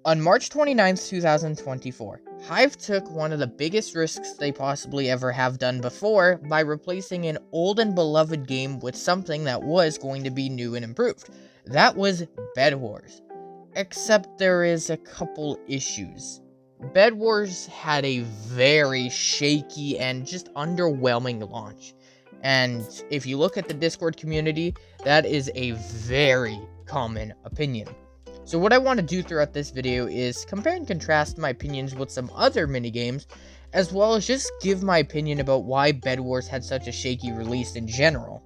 On March 29th, 2024, Hive took one of the biggest risks they possibly ever have done before by replacing an old and beloved game with something that was going to be new and improved. That was Bedwars. Except there is a couple issues. Bedwars had a very shaky and just underwhelming launch. And if you look at the Discord community, that is a very common opinion. So what I want to do throughout this video is compare and contrast my opinions with some other minigames, as well as just give my opinion about why Bedwars had such a shaky release in general.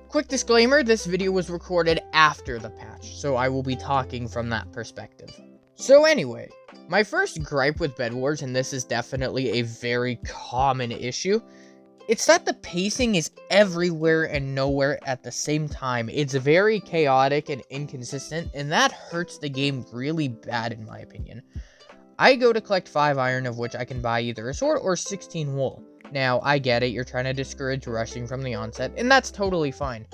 Quick disclaimer, this video was recorded after the patch, so I will be talking from that perspective. So anyway, my first gripe with Bedwars, and this is definitely a very common issue, it's that the pacing is everywhere and nowhere at the same time. It's very chaotic and inconsistent, and that hurts the game really bad in my opinion. I go to collect 5 iron, of which I can buy either a sword or 16 wool. Now, I get it, you're trying to discourage rushing from the onset, and that's totally fine.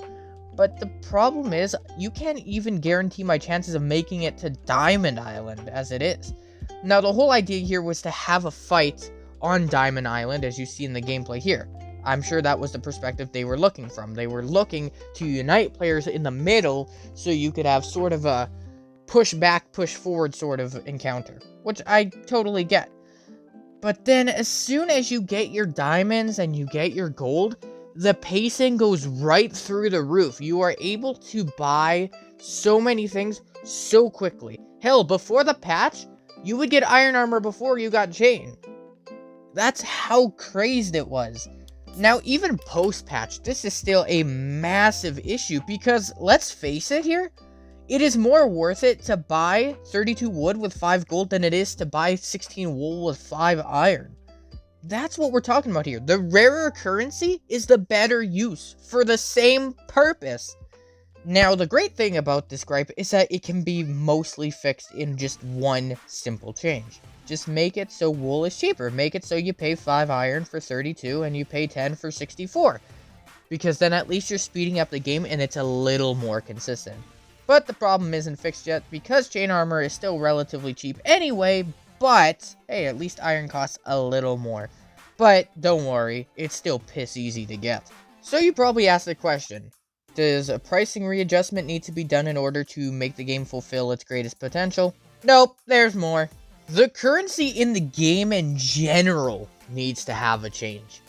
But the problem is, you can't even guarantee my chances of making it to Diamond Island as it is. Now, the whole idea here was to have a fight on Diamond Island, as you see in the gameplay here. I'm sure that was the perspective they were looking from. They were looking to unite players in the middle so you could have sort of a push back, push forward sort of encounter, which I totally get. But then as soon as you get your diamonds and you get your gold, the pacing goes right through the roof. You are able to buy so many things so quickly. Hell, before the patch, you would get iron armor before you got chain. That's how crazed it was. Now, even post-patch, this is still a massive issue because, let's face it here, it is more worth it to buy 32 wood with 5 gold than it is to buy 16 wool with 5 iron. That's what we're talking about here. The rarer currency is the better use for the same purpose. Now, the great thing about this gripe is that it can be mostly fixed in just one simple change. Just make it so wool is cheaper. Make it so you pay 5 iron for 32 and you pay 10 for 64. Because then at least you're speeding up the game and it's a little more consistent. But the problem isn't fixed yet because chain armor is still relatively cheap anyway, but hey, at least iron costs a little more. But don't worry, it's still piss easy to get. So you probably asked the question, does a pricing readjustment need to be done in order to make the game fulfill its greatest potential? Nope, there's more. The currency in the game in general needs to have a change.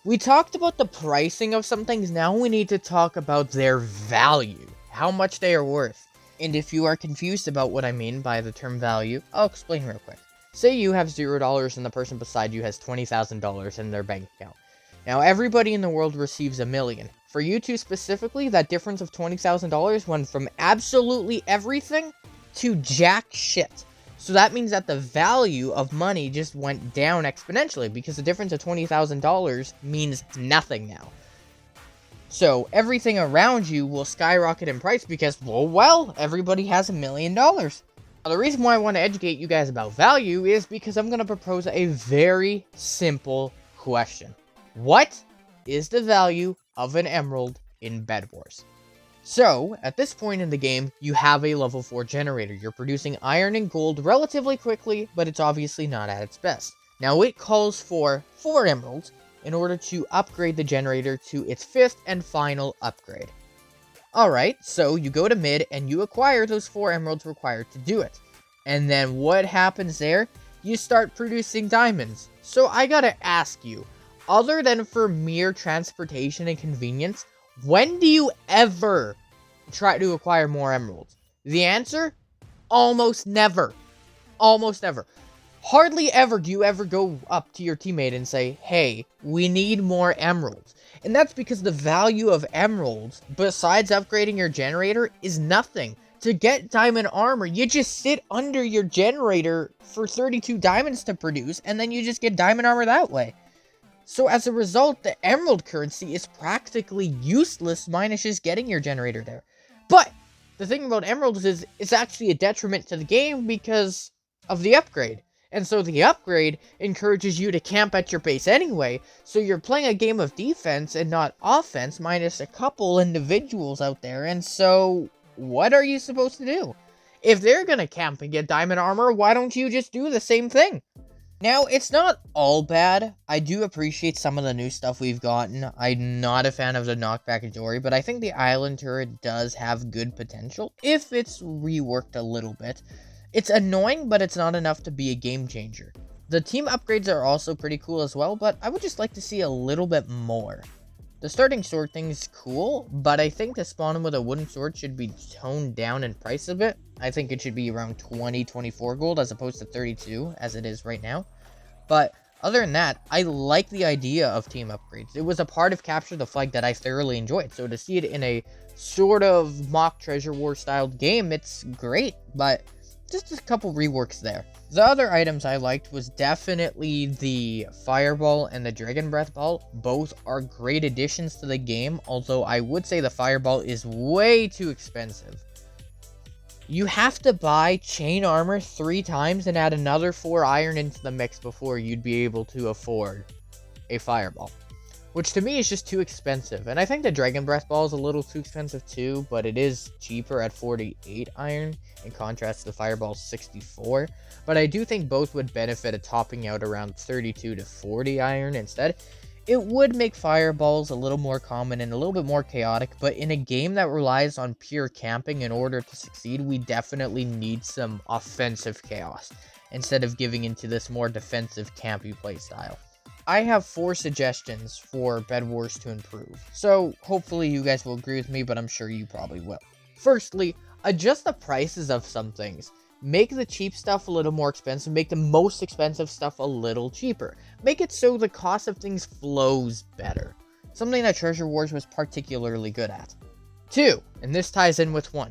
We talked about the pricing of some things, now we need to talk about their value, how much they are worth. And if you are confused about what I mean by the term value, I'll explain real quick. Say you have $0 and the person beside you has $20,000 in their bank account. Now everybody in the world receives $1 million. For you two specifically, that difference of $20,000 went from absolutely everything to jack shit. So that means that the value of money just went down exponentially because the difference of $20,000 means nothing now. So everything around you will skyrocket in price because, well, everybody has $1 million. Now, the reason why I want to educate you guys about value is because I'm going to propose a very simple question. What is the value of an emerald in Bedwars? So, at this point in the game, you have a level 4 generator. You're producing iron and gold relatively quickly, but it's obviously not at its best. Now, it calls for 4 emeralds in order to upgrade the generator to its 5th and final upgrade. Alright, so you go to mid and you acquire those 4 emeralds required to do it. And then what happens there? You start producing diamonds. So I gotta ask you, other than for mere transportation and convenience, when do you ever try to acquire more emeralds? The answer? Almost never. Almost never. Hardly ever do you ever go up to your teammate and say, hey, we need more emeralds. And that's because the value of emeralds, besides upgrading your generator, is nothing. To get diamond armor, you just sit under your generator for 32 diamonds to produce, and then you just get diamond armor that way. So as a result, the emerald currency is practically useless minus just getting your generator there. But the thing about emeralds is it's actually a detriment to the game because of the upgrade. And so the upgrade encourages you to camp at your base anyway, so you're playing a game of defense and not offense minus a couple individuals out there, and so what are you supposed to do? If they're gonna camp and get diamond armor, why don't you just do the same thing? Now, it's not all bad. I do appreciate some of the new stuff we've gotten. I'm not a fan of the knockback Dory, but I think the island turret does have good potential if it's reworked a little bit. It's annoying, but it's not enough to be a game changer. The team upgrades are also pretty cool as well, but I would just like to see a little bit more. The starting sword thing's cool, but I think the spawning with a wooden sword should be toned down in price a bit. I think it should be around 24 gold as opposed to 32 as it is right now. But other than that, I like the idea of team upgrades. It was a part of Capture the Flag that I thoroughly enjoyed. So to see it in a sort of mock Treasure War styled game, it's great, but just a couple reworks there. The other items I liked was definitely the Fireball and the Dragon Breath Ball. Both are great additions to the game, although I would say the Fireball is way too expensive. You have to buy chain armor 3 times and add another 4 iron into the mix before you'd be able to afford a Fireball, which to me is just too expensive. And I think the Dragon Breath Ball is a little too expensive too, but it is cheaper at 48 iron in contrast to the Fireball's 64. But I do think both would benefit at topping out around 32 to 40 iron instead. It would make Fireballs a little more common and a little bit more chaotic, but in a game that relies on pure camping in order to succeed, we definitely need some offensive chaos instead of giving into this more defensive campy playstyle. I have 4 suggestions for Bedwars to improve, so hopefully you guys will agree with me, but I'm sure you probably will. Firstly, adjust the prices of some things. Make the cheap stuff a little more expensive, make the most expensive stuff a little cheaper. Make it so the cost of things flows better. Something that Treasure Wars was particularly good at. 2, and this ties in with 1.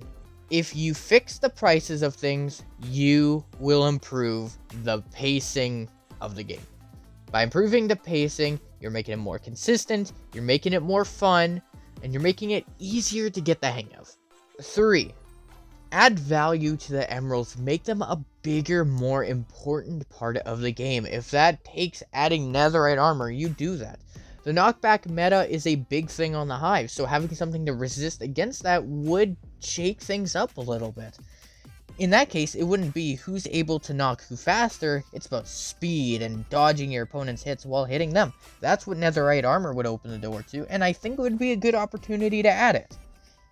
If you fix the prices of things, you will improve the pacing of the game. By improving the pacing, you're making it more consistent, you're making it more fun, and you're making it easier to get the hang of. 3, add value to the emeralds, make them a bigger, more important part of the game. If that takes adding netherite armor, you do that. The knockback meta is a big thing on the hive, so having something to resist against that would shake things up a little bit. In that case, it wouldn't be who's able to knock who faster, it's about speed and dodging your opponent's hits while hitting them. That's what netherite armor would open the door to, and I think it would be a good opportunity to add it.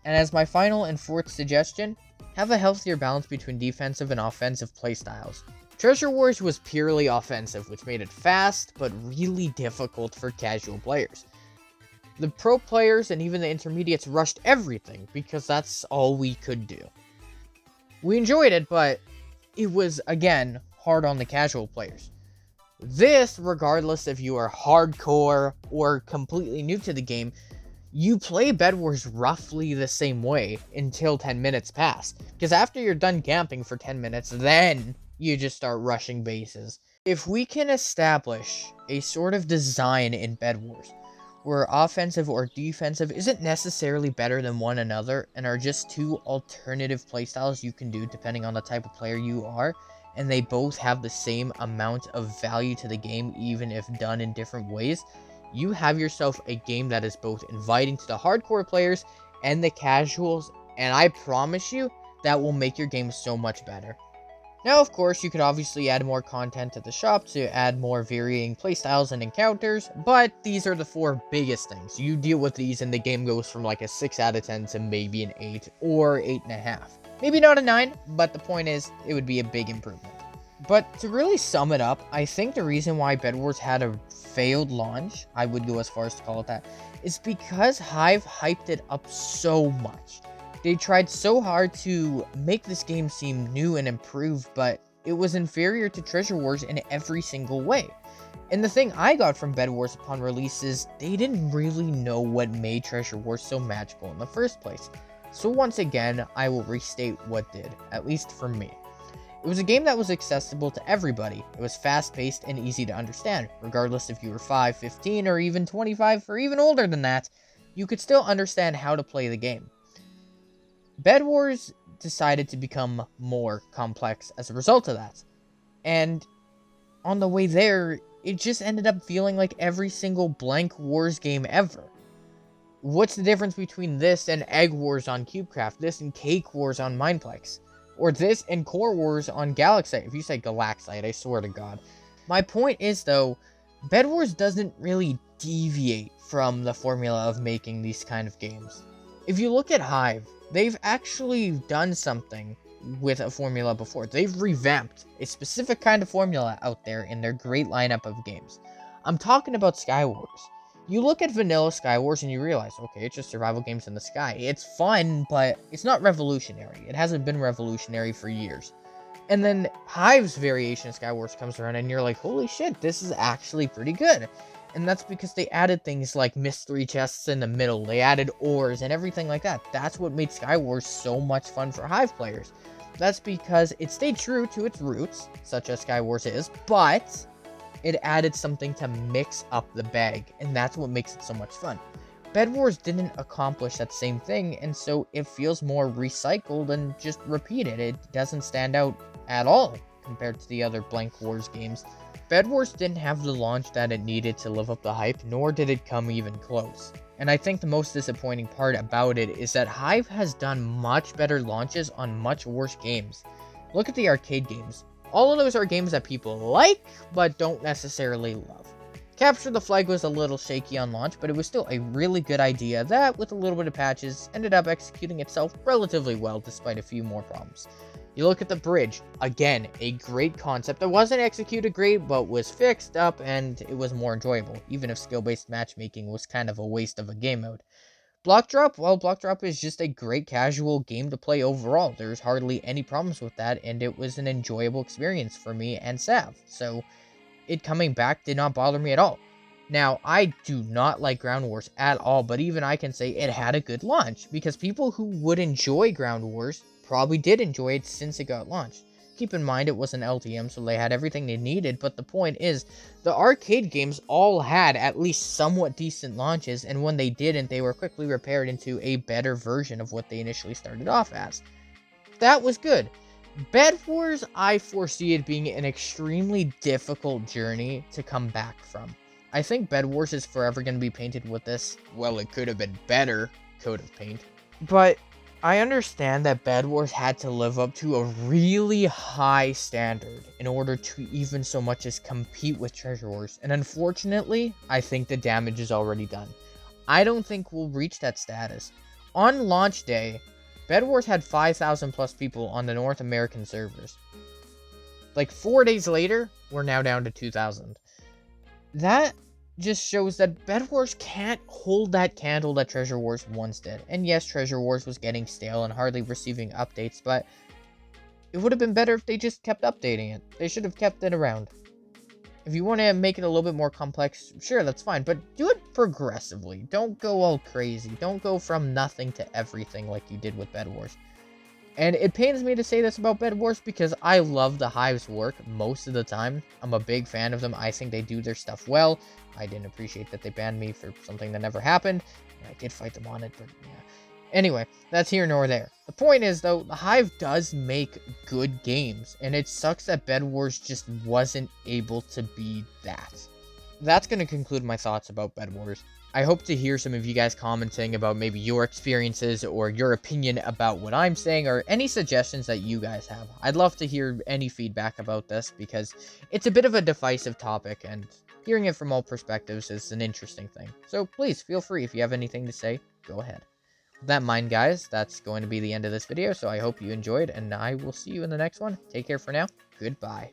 And as my final and 4th suggestion, have a healthier balance between defensive and offensive playstyles. Treasure Wars was purely offensive, which made it fast, but really difficult for casual players. The pro players and even the intermediates rushed everything, because that's all we could do. We enjoyed it, but it was, again, hard on the casual players. This, regardless if you are hardcore or completely new to the game, you play Bedwars roughly the same way until 10 minutes pass. Because after you're done camping for 10 minutes, then you just start rushing bases. If we can establish a sort of design in Bedwars where offensive or defensive isn't necessarily better than one another and are just 2 alternative playstyles you can do depending on the type of player you are, and they both have the same amount of value to the game even if done in different ways, you have yourself a game that is both inviting to the hardcore players and the casuals, and I promise you that will make your game so much better. Now, of course, you could obviously add more content at the shop to add more varying playstyles and encounters, but these are the 4 biggest things. You deal with these and the game goes from like a 6 out of 10 to maybe an 8 or 8.5. Maybe not a 9, but the point is, it would be a big improvement. But to really sum it up, I think the reason why Bedwars had a failed launch, I would go as far as to call it that, is because Hive hyped it up so much. They tried so hard to make this game seem new and improved, but it was inferior to Treasure Wars in every single way. And the thing I got from Bedwars upon release is they didn't really know what made Treasure Wars so magical in the first place. So once again, I will restate what did, at least for me. It was a game that was accessible to everybody. It was fast-paced and easy to understand. Regardless if you were 5, 15, or even 25, or even older than that, you could still understand how to play the game. Bedwars decided to become more complex as a result of that. And on the way there, it just ended up feeling like every single blank Wars game ever. What's the difference between this and Egg Wars on CubeCraft, this and Cake Wars on Mineplex? Or this and Core Wars on Galaxite. If you say Galaxite, I swear to God. My point is, though, Bedwars doesn't really deviate from the formula of making these kind of games. If you look at Hive, they've actually done something with a formula before. They've revamped a specific kind of formula out there in their great lineup of games. I'm talking about Skywars. You look at vanilla Skywars and you realize, okay, it's just survival games in the sky. It's fun, but it's not revolutionary. It hasn't been revolutionary for years. And then Hive's variation of Skywars comes around and you're like, holy shit, this is actually pretty good. And that's because they added things like mystery chests in the middle. They added ores and everything like that. That's what made Skywars so much fun for Hive players. That's because it stayed true to its roots, such as Skywars is, but it added something to mix up the bag, and that's what makes it so much fun. Bedwars didn't accomplish that same thing, and so it feels more recycled and just repeated. It doesn't stand out at all compared to the other Blank Wars games. Bedwars didn't have the launch that it needed to live up the hype, nor did it come even close. And I think the most disappointing part about it is that Hive has done much better launches on much worse games. Look at the arcade games. All of those are games that people like, but don't necessarily love. Capture the Flag was a little shaky on launch, but it was still a really good idea that, with a little bit of patches, ended up executing itself relatively well despite a few more problems. You look at the Bridge, again, a great concept that wasn't executed great, but was fixed up and it was more enjoyable, even if skill-based matchmaking was kind of a waste of a game mode. Block Drop, well, Block Drop is just a great casual game to play overall. There's hardly any problems with that, and it was an enjoyable experience for me and Sav. So, it coming back did not bother me at all. Now, I do not like Ground Wars at all, but even I can say it had a good launch, because people who would enjoy Ground Wars probably did enjoy it since it got launched. Keep in mind, it was an LTM, so they had everything they needed, but the point is, the arcade games all had at least somewhat decent launches, and when they didn't, they were quickly repaired into a better version of what they initially started off as. That was good. Bedwars, I foresee it being an extremely difficult journey to come back from. I think Bedwars is forever going to be painted with this, well, it could have been better coat of paint, but I understand that Bedwars had to live up to a really high standard in order to even so much as compete with Treasure Wars, and unfortunately, I think the damage is already done. I don't think we'll reach that status. On launch day, Bedwars had 5,000 plus people on the North American servers. Like 4 days later, we're now down to 2,000. That just shows that Bedwars can't hold that candle that Treasure Wars once did. And yes, Treasure Wars was getting stale and hardly receiving updates, but it would have been better if they just kept updating it. They should have kept it around. If you want to make it a little bit more complex, sure, that's fine, but do it progressively. Don't go all crazy. Don't go from nothing to everything like you did with Bedwars. And it pains me to say this about Bedwars because I love the Hive's work most of the time. I'm a big fan of them. I think they do their stuff well. I didn't appreciate that they banned me for something that never happened. I did fight them on it, but yeah. Anyway, that's here nor there. The point is, though, the Hive does make good games, and it sucks that Bedwars just wasn't able to be that. That's going to conclude my thoughts about Bedwars. I hope to hear some of you guys commenting about maybe your experiences or your opinion about what I'm saying or any suggestions that you guys have. I'd love to hear any feedback about this because it's a bit of a divisive topic and hearing it from all perspectives is an interesting thing. So please feel free if you have anything to say, go ahead. With that in mind, guys, that's going to be the end of this video, so I hope you enjoyed and I will see you in the next one. Take care for now. Goodbye.